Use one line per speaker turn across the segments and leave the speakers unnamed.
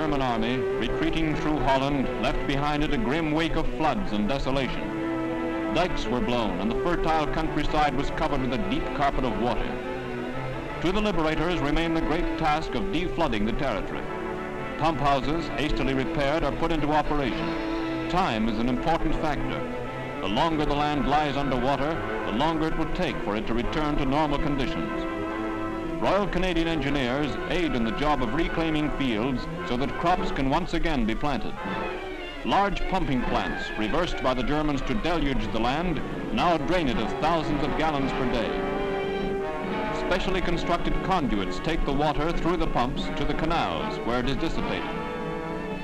German army, retreating through Holland, left behind it a grim wake of floods and desolation. Dikes were blown, and the fertile countryside was covered with a deep carpet of water. To the liberators remained the great task of deflooding the territory. Pump houses, hastily repaired, are put into operation. Time is an important factor. The longer the land lies underwater, the longer it will take for it to return to normal conditions. Royal Canadian Engineers aid in the job of reclaiming fields so that crops can once again be planted. Large pumping plants, reversed by the Germans to deluge the land, now drain it of thousands of gallons per day. Specially constructed conduits take the water through the pumps to the canals where it is dissipated.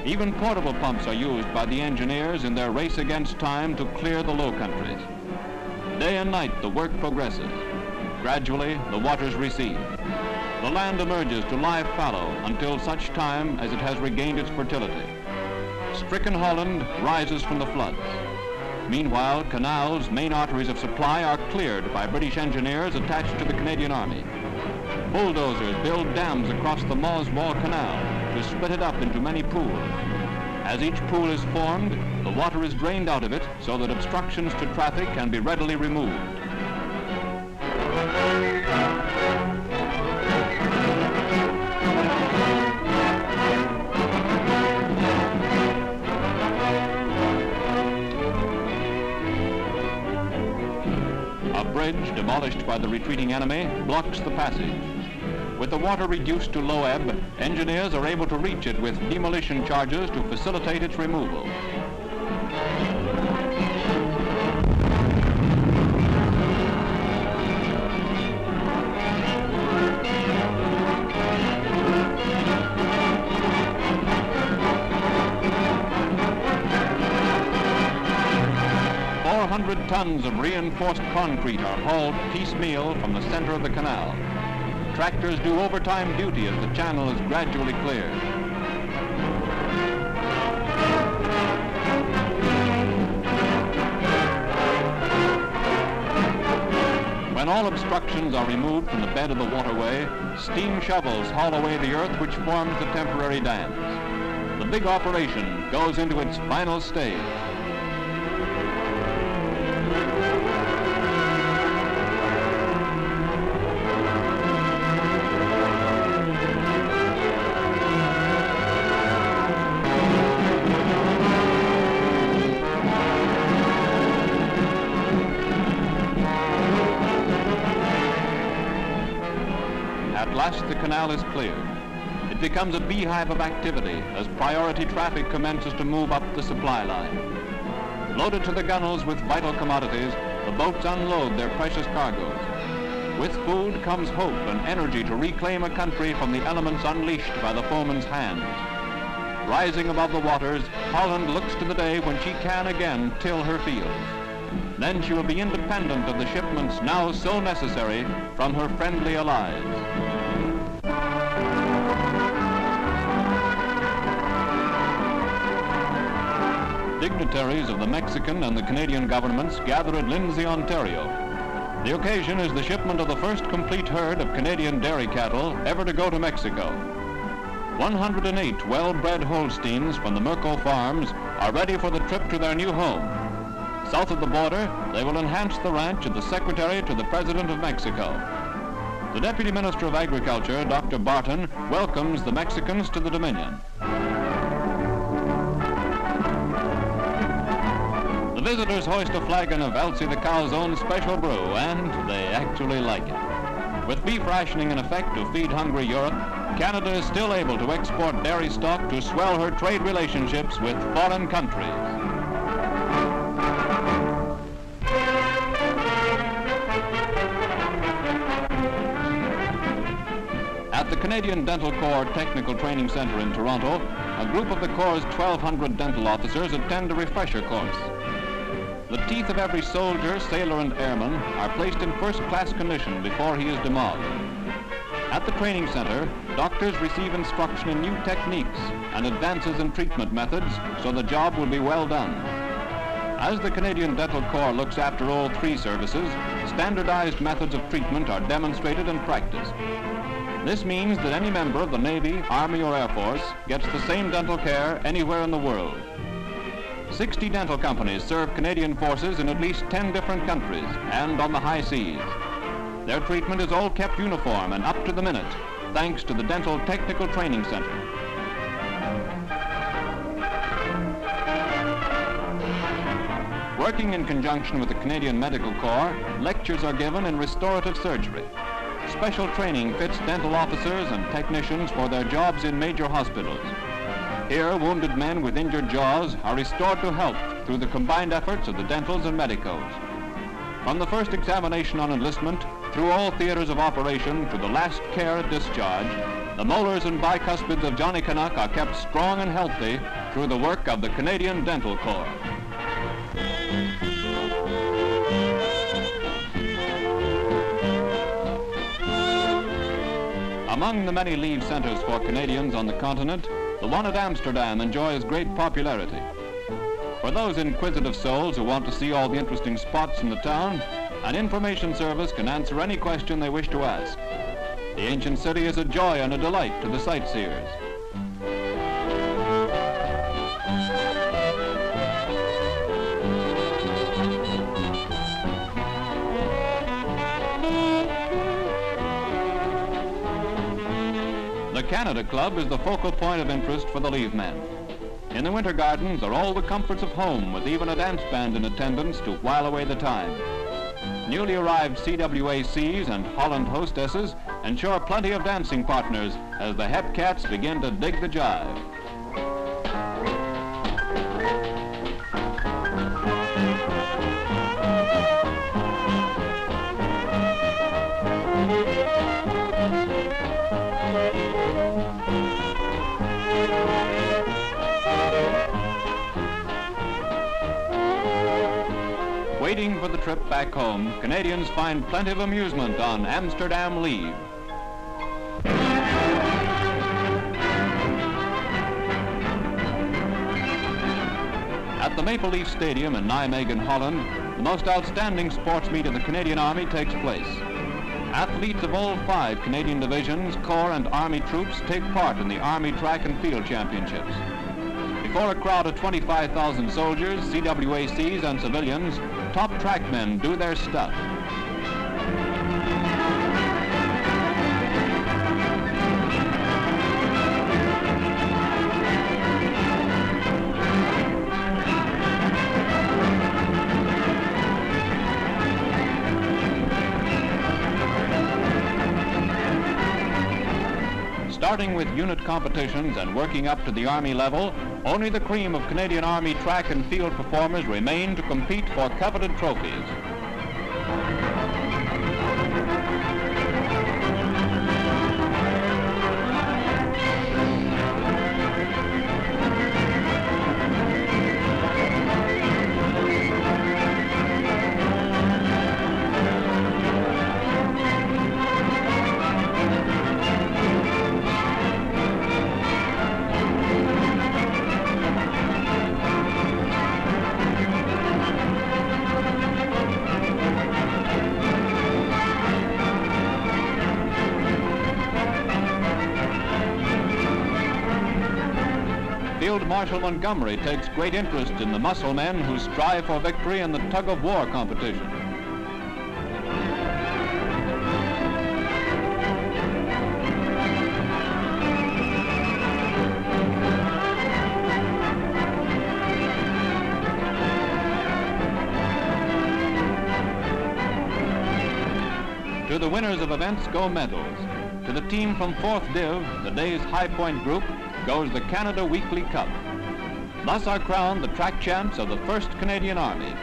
Even portable pumps are used by the engineers in their race against time to clear the low countries. Day and night the work progresses. Gradually the waters recede. The land emerges to lie fallow until such time as it has regained its fertility. Stricken Holland rises from the floods. Meanwhile, canals, main arteries of supply, are cleared by British engineers attached to the Canadian Army. Bulldozers build dams across the Moswall Canal to split it up into many pools. As each pool is formed, the water is drained out of it so that obstructions to traffic can be readily removed. A bridge, demolished by the retreating enemy, blocks the passage. With the water reduced to low ebb, engineers are able to reach it with demolition charges to facilitate its removal. Tons of reinforced concrete are hauled piecemeal from the center of the canal. Tractors do overtime duty as the channel is gradually cleared. When all obstructions are removed from the bed of the waterway, steam shovels haul away the earth which forms the temporary dams. The big operation goes into its final stage. At last the canal is cleared. It becomes a beehive of activity as priority traffic commences to move up the supply line. Loaded to the gunwales with vital commodities, the boats unload their precious cargoes. With food comes hope and energy to reclaim a country from the elements unleashed by the foeman's hands. Rising above the waters, Holland looks to the day when she can again till her fields. Then she will be independent of the shipments now so necessary from her friendly allies. Dignitaries of the Mexican and the Canadian governments gather at Lindsay, Ontario. The occasion is the shipment of the first complete herd of Canadian dairy cattle ever to go to Mexico. 108 well-bred Holsteins from the Murco Farms are ready for the trip to their new home. South of the border, they will enhance the ranch of the Secretary to the President of Mexico. The Deputy Minister of Agriculture, Dr. Barton, welcomes the Mexicans to the Dominion. The visitors hoist a flagon of Elsie the cow's own special brew, and they actually like it. With beef rationing in effect to feed hungry Europe, Canada is still able to export dairy stock to swell her trade relationships with foreign countries. At the Canadian Dental Corps Technical Training Center in Toronto, a group of the Corps' 1,200 dental officers attend a refresher course. The teeth of every soldier, sailor, and airman are placed in first-class condition before he is demobbed. At the training center, doctors receive instruction in new techniques and advances in treatment methods so the job will be well done. As the Canadian Dental Corps looks after all three services, standardized methods of treatment are demonstrated and practiced. This means that any member of the Navy, Army, or Air Force gets the same dental care anywhere in the world. 60 dental companies serve Canadian forces in at least 10 different countries and on the high seas. Their treatment is all kept uniform and up to the minute, thanks to the Dental Technical Training Center. Working in conjunction with the Canadian Medical Corps, lectures are given in restorative surgery. Special training fits dental officers and technicians for their jobs in major hospitals. Here, wounded men with injured jaws are restored to health through the combined efforts of the dentals and medicos. From the first examination on enlistment, through all theaters of operation to the last care at discharge, the molars and bicuspids of Johnny Canuck are kept strong and healthy through the work of the Canadian Dental Corps. Among the many leave centers for Canadians on the continent, the one at Amsterdam enjoys great popularity. For those inquisitive souls who want to see all the interesting spots in the town, an information service can answer any question they wish to ask. The ancient city is a joy and a delight to the sightseers. The Canada Club is the focal point of interest for the leave men. In the winter gardens are all the comforts of home, with even a dance band in attendance to while away the time. Newly arrived CWACs and Holland hostesses ensure plenty of dancing partners as the hep cats begin to dig the jive. Waiting for the trip back home, Canadians find plenty of amusement on Amsterdam leave. At the Maple Leaf Stadium in Nijmegen, Holland, the most outstanding sports meet of the Canadian Army takes place. Athletes of all 5 Canadian divisions, Corps and Army troops take part in the Army Track and Field Championships. Before a crowd of 25,000 soldiers, CWACs and civilians, top trackmen do their stuff. Starting with unit competitions and working up to the Army level, only the cream of Canadian Army track and field performers remain to compete for coveted trophies. Field Marshal Montgomery takes great interest in the muscle men who strive for victory in the tug-of-war competition. To the winners of events go medals. To the team from 4th Div, the day's high point group, goes the Canada Weekly Cup. Thus are crowned the track champs of the 1st Canadian Army.